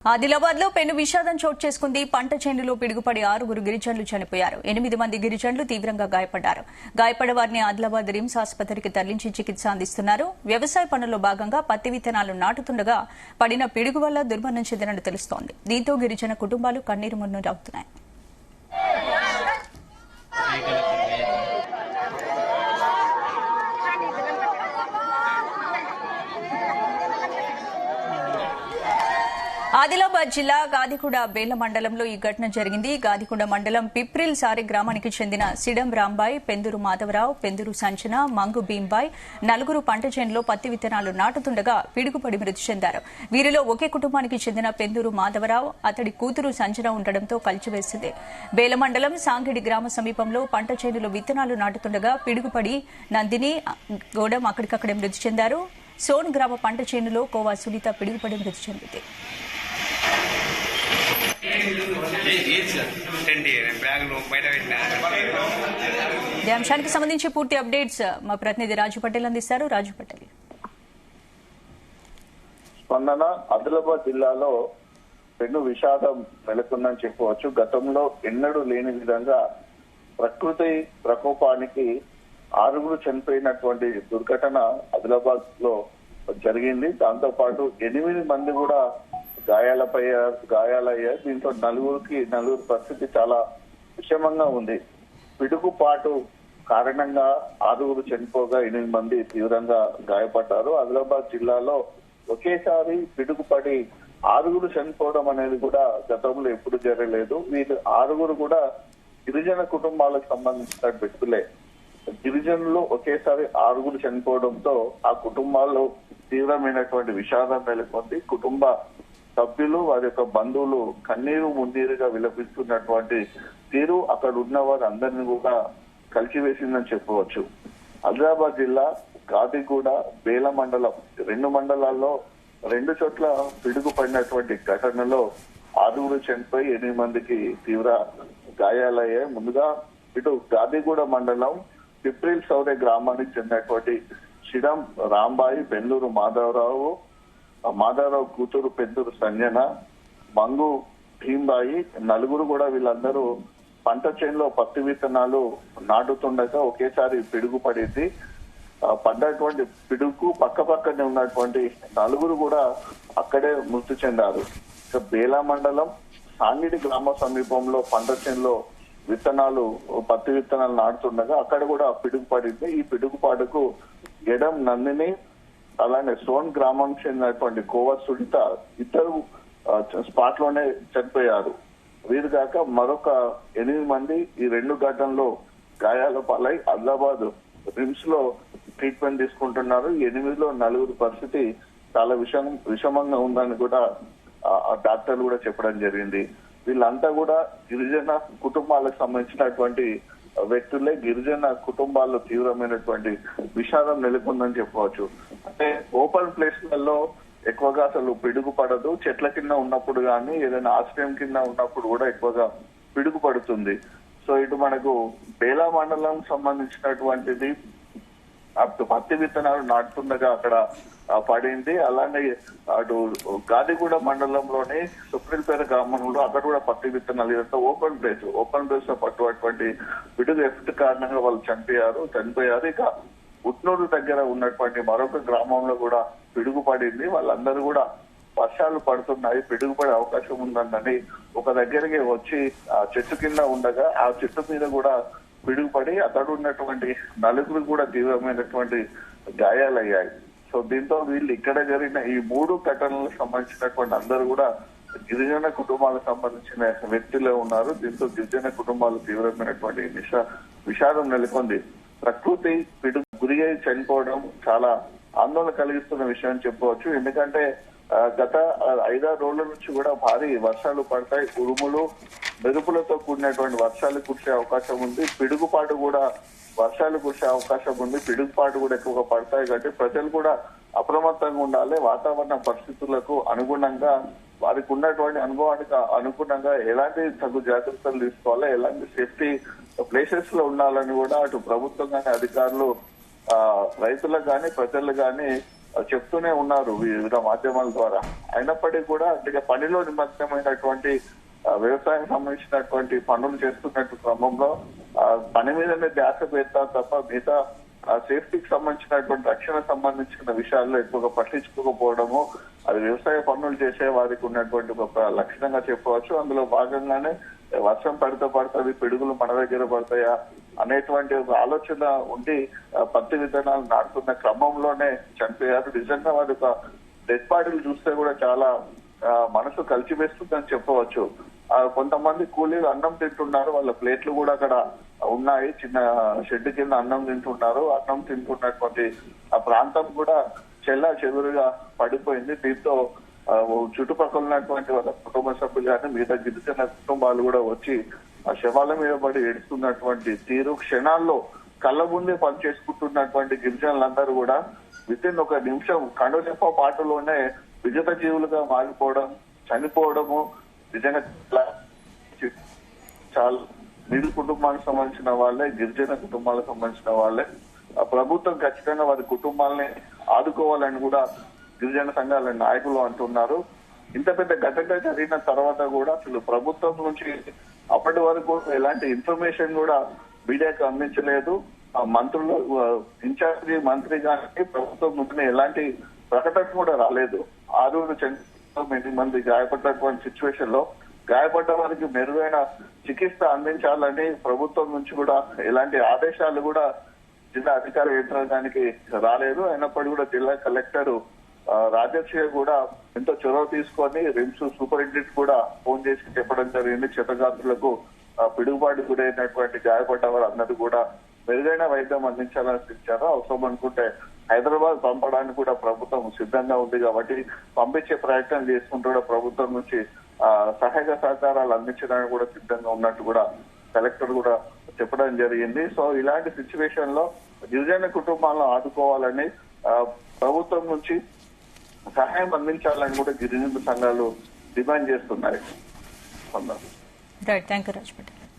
ఆదిలాబాద్ లో పెను విషాదం చోటు చేసుకుంది. పంట చేనులో పిడుగుపడి 6 గిరిజనులు చనిపోయారు. 8 మంది గిరిజనులు తీవ్రంగా గాయపడ్డారు. గాయపడ్డ వారిని ఆదిలాబాద్ రిమ్స్ ఆసుపత్రికి తరలించి చికిత్స అందిస్తున్నారు. వ్యవసాయ పనుల్లో భాగంగా పత్తి విత్తనాలు నాటుతుండగా పడిన పిడుగు వల్ల దుర్మరణం చెందినట్టు తెలుస్తోంది. దీంతో గిరిజన కుటుంబాలు కన్నీరు మున్నీరవుతున్నాయి. ఆదిలాబాద్ జిల్లా గాదిగూడ బేల మండలంలో ఈ ఘటన జరిగింది. గాదిగూడ మండలం పిప్రిల్ సారి గ్రామానికి చెందిన సిడం రాంబాయ్, పెందూరు మాధవరావు, పెందూరు సంచన, మంగు భీంబాయ్ నలుగురు పంట చేనులో పత్తి విత్తనాలు నాటుతుండగా పిడుగుపడి మృతి చెందారు. వీరిలో ఒకే కుటుంబానికి చెందిన పెందూరు మాధవరావు, అతడి కూతురు సంచన ఉండడంతో కలిచివేసింది. బేల మండలం సాంగిడి గ్రామ సమీపంలో పంట చేనులో విత్తనాలు నాటుతుండగా పిడుగుపడి నందిని, గౌడం అక్కడికక్కడే మృతి చెందారు. సోన్ గ్రామ పంట చేనులో కోవా సునీత పిడుగుపడి మృతి చెందింది. ఈ అంశానికి సంబంధించి పూర్తి అప్డేట్స్ మా ప్రతినిధి రాజు పటేల్ అందిస్తారు. రాజు పటేల్. స్పందన ఆదిలాబాద్ జిల్లాలో పెను విషాదం నెలకొందని చెప్పవచ్చు. గతంలో ఎన్నడూ లేని విధంగా ప్రకృతి ప్రకోపానికి 6 చనిపోయినటువంటి దుర్ఘటన ఆదిలాబాద్ లో జరిగింది. దాంతో పాటు 8 మంది కూడా గాయాలయ్యాయి. దీంతో నలుగురు పరిస్థితి చాలా విషమంగా ఉంది. పిడుగుపాటు కారణంగా 6 చనిపోగా 8 మంది తీవ్రంగా గాయపడ్డారు. ఆదిలాబాద్ జిల్లాలో ఒకేసారి పిడుగుపడి 6 చనిపోవడం అనేది కూడా గతంలో ఎప్పుడు జరగలేదు. వీళ్ళు 6 కూడా గిరిజన కుటుంబాలకు సంబంధించిన వ్యక్తులే. గిరిజనులు ఒకేసారి 6 చనిపోవడంతో ఆ కుటుంబాల్లో తీవ్రమైనటువంటి విషాదం నెలకొంది. కుటుంబ సభ్యులు, వారి యొక్క బంధువులు కన్నీరు మున్నీరుగా విలపిస్తున్నటువంటి తీరు అక్కడ ఉన్న వారందరినీ కూడా కలిసివేసిందని చెప్పవచ్చు. ఆదిలాబాద్ జిల్లా గాదిగూడ బేల మండలం 2 మండలాల్లో 2 చోట్ల పిడుగు పడినటువంటి ఘటనలో 6 చనిపోయి 8 మందికి తీవ్ర గాయాలయ్యాయి. ముందుగా ఇటు గాదిగూడ మండలం పిప్రిల్ సౌరే గ్రామానికి చెందినటువంటి సిడం రాంబాయి, పెందూరు మాధవరావు కూతురు పెందూరు సంజన, మంగు భీంబాయి నలుగురు కూడా వీళ్ళందరూ పంట చేనులో పత్తి విత్తనాలు నాటుతుండగా ఒకేసారి పిడుగు పడింది. పడ్డటువంటి పిడుగు పక్కనే ఉన్నటువంటి 4 కూడా అక్కడే మృతి చెందారు. బేలా మండలం సాంగిడి గ్రామ సమీపంలో పంట చేనులో పత్తి విత్తనాలు నాటుతుండగా అక్కడ కూడా పిడుగు పడింది. ఈ పిడుగుపాటుకు గెడం నందిని, అలానే సోన్ గ్రామానికి చెందినటువంటి కోవా సునీత ఇద్దరు స్పాట్ లోనే చనిపోయారు. వీరు కాక మరొక 8 మంది ఈ 2 ఘటనలో గాయాల పాలై ఆదిలాబాద్ రిమ్స్ లో ట్రీట్మెంట్ తీసుకుంటున్నారు. 8లో 4 పరిస్థితి చాలా విషమంగా ఉందని కూడా డాక్టర్లు కూడా చెప్పడం జరిగింది. వీళ్ళంతా కూడా గిరిజన కుటుంబాలకు సంబంధించినటువంటి వ్యక్తులే. గిరిజన కుటుంబాల్లో తీవ్రమైనటువంటి విషాదం నెలకొందని చెప్పవచ్చు. అంటే ఓపెన్ ప్లేస్లలో ఎక్కువగా అసలు పిడుగు పడదు. చెట్ల కింద ఉన్నప్పుడు కానీ ఏదైనా ఆశ్రయం కింద ఉన్నప్పుడు కూడా ఎక్కువగా పిడుగు పడుతుంది. సో ఇటు మనకు బేలా మండలం సంబంధించినటువంటిది అటు పత్తి విత్తనాలు నాటుతుండగా అక్కడ పడింది. అలానే అటు గాదిగూడ మండలంలోని సుప్రీంపేట గ్రామంలో అక్కడ కూడా పత్తి విత్తనాలు ఇదంతా ఓపెన్ ప్లేస్ లో పట్టుబడి పిడుగు ఎఫెక్ట్ కారణంగా వాళ్ళు చనిపోయారు. ఇక ఉట్నూరు దగ్గర ఉన్నటువంటి మరొక గ్రామంలో కూడా పిడుగు పడింది. వాళ్ళందరూ కూడా వర్షాలు పడుతున్నాయి, పిడుగు పడే అవకాశం ఉందని ఒక దగ్గరికి వచ్చి ఆ చెట్టు కింద ఉండగా ఆ చెట్టు మీద కూడా పిడుగుపడి అతడు ఉన్నటువంటి 4 కూడా తీవ్రమైనటువంటి గాయాలయ్యాయి. సో దీంతో వీళ్ళు ఇక్కడ జరిగిన ఈ 3 ఘటనలకు సంబంధించినటువంటి అందరూ కూడా గిరిజన కుటుంబాలకు సంబంధించిన వ్యక్తులే ఉన్నారు. దీంతో గిరిజన కుటుంబాలు తీవ్రమైనటువంటి విషాదం నెలకొంది. ప్రకృతి పిడుగు గురి అయి చనిపోవడం చాలా ఆందోళన కలిగిస్తున్న విషయం చెప్పవచ్చు. ఎందుకంటే గత 5-6 రోజుల నుంచి కూడా భారీ వర్షాలు పడతాయి. ఉరుములు మెరుపులతో కూడినటువంటి వర్షాలు కురిసే అవకాశం ఉంది. పిడుగుపాటు కూడా వర్షాలు కురిసే అవకాశం ఉంది. పిడుగుపాటు కూడా ఎక్కువగా పడతాయి కాబట్టి ప్రజలు కూడా అప్రమత్తంగా ఉండాలి. వాతావరణ పరిస్థితులకు అనుగుణంగా వారికి ఉన్నటువంటి అనుభవానికి అనుగుణంగా ఎలాంటి తగు జాగ్రత్తలు తీసుకోవాలి, ఎలాంటి సేఫ్టీ ప్లేసెస్ లో ఉండాలని కూడా అటు ప్రభుత్వం కానీ అధికారులు రైతులకు కానీ ప్రజలు కానీ చెప్తూనే ఉన్నారు వివిధ మాధ్యమాల ద్వారా. అయినప్పటికీ కూడా అంటే పనిలో నిమగ్నమైనటువంటి వ్యవసాయం సంబంధించినటువంటి పనులు చేస్తున్నట్టు క్రమంలో పని మీదనే ధ్యాస పెడతారు తప్ప మిగతా సేఫ్టీకి సంబంధించినటువంటి రక్షణ సంబంధించిన విషయాల్లో ఎక్కువగా పట్టించుకోకపోవడము అది వ్యవసాయ పనులు చేసే వారికి ఉన్నటువంటి ఒక లక్షణంగా చెప్పవచ్చు. అందులో భాగంగానే వర్షం పడుతుంది, పిడుగులు మన దగ్గర పడతాయా అనేటువంటి ఒక ఆలోచన ఉండి పత్తి విత్తనాలు నాటుతున్న క్రమంలోనే చనిపోయారు. నిజంగా వారి ఒక డెడ్ బాడీలు చూస్తే కూడా చాలా మనసు కలిసివేస్తుందని చెప్పవచ్చు. కొంతమంది కూలీలు అన్నం తింటున్నారు, వాళ్ళ ప్లేట్లు కూడా అక్కడ ఉన్నాయి, చిన్న షెడ్ కింద అన్నం తింటున్నారు. అన్నం తింటున్నటువంటి ఆ ప్రాంతం కూడా చెల్లా చెదురుగా పడిపోయింది. దీంతో చుట్టుపక్కల ఉన్నటువంటి వాళ్ళ కుటుంబ సభ్యులు కానీ మిగతా గిరిజన కుటుంబాలు కూడా వచ్చి ఆ శవాల మీద పడి ఏడుస్తున్నటువంటి తీరు, క్షణాల్లో కళ్ళ ముందే పనిచేసుకుంటున్నటువంటి గిరిజనులందరూ కూడా వితిన్ ఒక నిమిషం కనురెప్ప పాటలోనే విజత జీవులుగా మారిపోవడం, చనిపోవడము నిజంగా చాలా మిడిల్ కుటుంబానికి సంబంధించిన వాళ్ళే, గిరిజన కుటుంబాలకు సంబంధించిన వాళ్ళే. ప్రభుత్వం ఖచ్చితంగా వారి కుటుంబాలని ఆదుకోవాలని కూడా గిరిజన సంఘాల నాయకులు అంటున్నారు. ఇంత పెద్ద ఘటన జరిగిన తర్వాత కూడా అసలు ప్రభుత్వం నుంచి అప్పటి వరకు ఎలాంటి ఇన్ఫర్మేషన్ కూడా మీడియాకు అందించలేదు. మంత్రులు, ఇన్ఛార్జి మంత్రి కానీ ప్రభుత్వం నుంచి ఎలాంటి ప్రకటన కూడా రాలేదు. 6 మంది గాయపడినటువంటి సిచ్యువేషన్ లో గాయపడ్డ వారికి మెరుగైన చికిత్స అందించాలని ప్రభుత్వం నుంచి కూడా ఎలాంటి ఆదేశాలు కూడా జిల్లా అధికార యంత్రాంగానికి రాలేదు. అయినప్పటికీ కూడా జిల్లా కలెక్టర్ రాజర్షి కూడా ఎంతో చొరవ తీసుకొని రిమ్స్ సూపరింటెండెంట్ కూడా ఫోన్ చేసి చెప్పడం జరిగింది. క్షతగాత్రులకు పిడుగుబాటు గురైనటువంటి గాయపడ్డ వారు అందరూ కూడా మెరుగైన వైద్యం అందించాలని ఇచ్చారు. అవసరం అనుకుంటే హైదరాబాద్ పంపడానికి కూడా ప్రభుత్వం సిద్ధంగా ఉంది కాబట్టి పంపించే ప్రయత్నం చేసుకుంటూ కూడా ప్రభుత్వం నుంచి సహాయ సహకారాలు అందించడానికి కూడా సిద్ధంగా ఉన్నట్టు కూడా కలెక్టర్ కూడా చెప్పడం జరిగింది. సో ఇలాంటి సిచ్యువేషన్ లో గిరిజన కుటుంబాలను ఆదుకోవాలని ప్రభుత్వం నుంచి సహాయం అందించాలని కూడా గిరిజన సంఘాలు డిమాండ్ చేస్తున్నాయి. Right, thank you Raj Patel.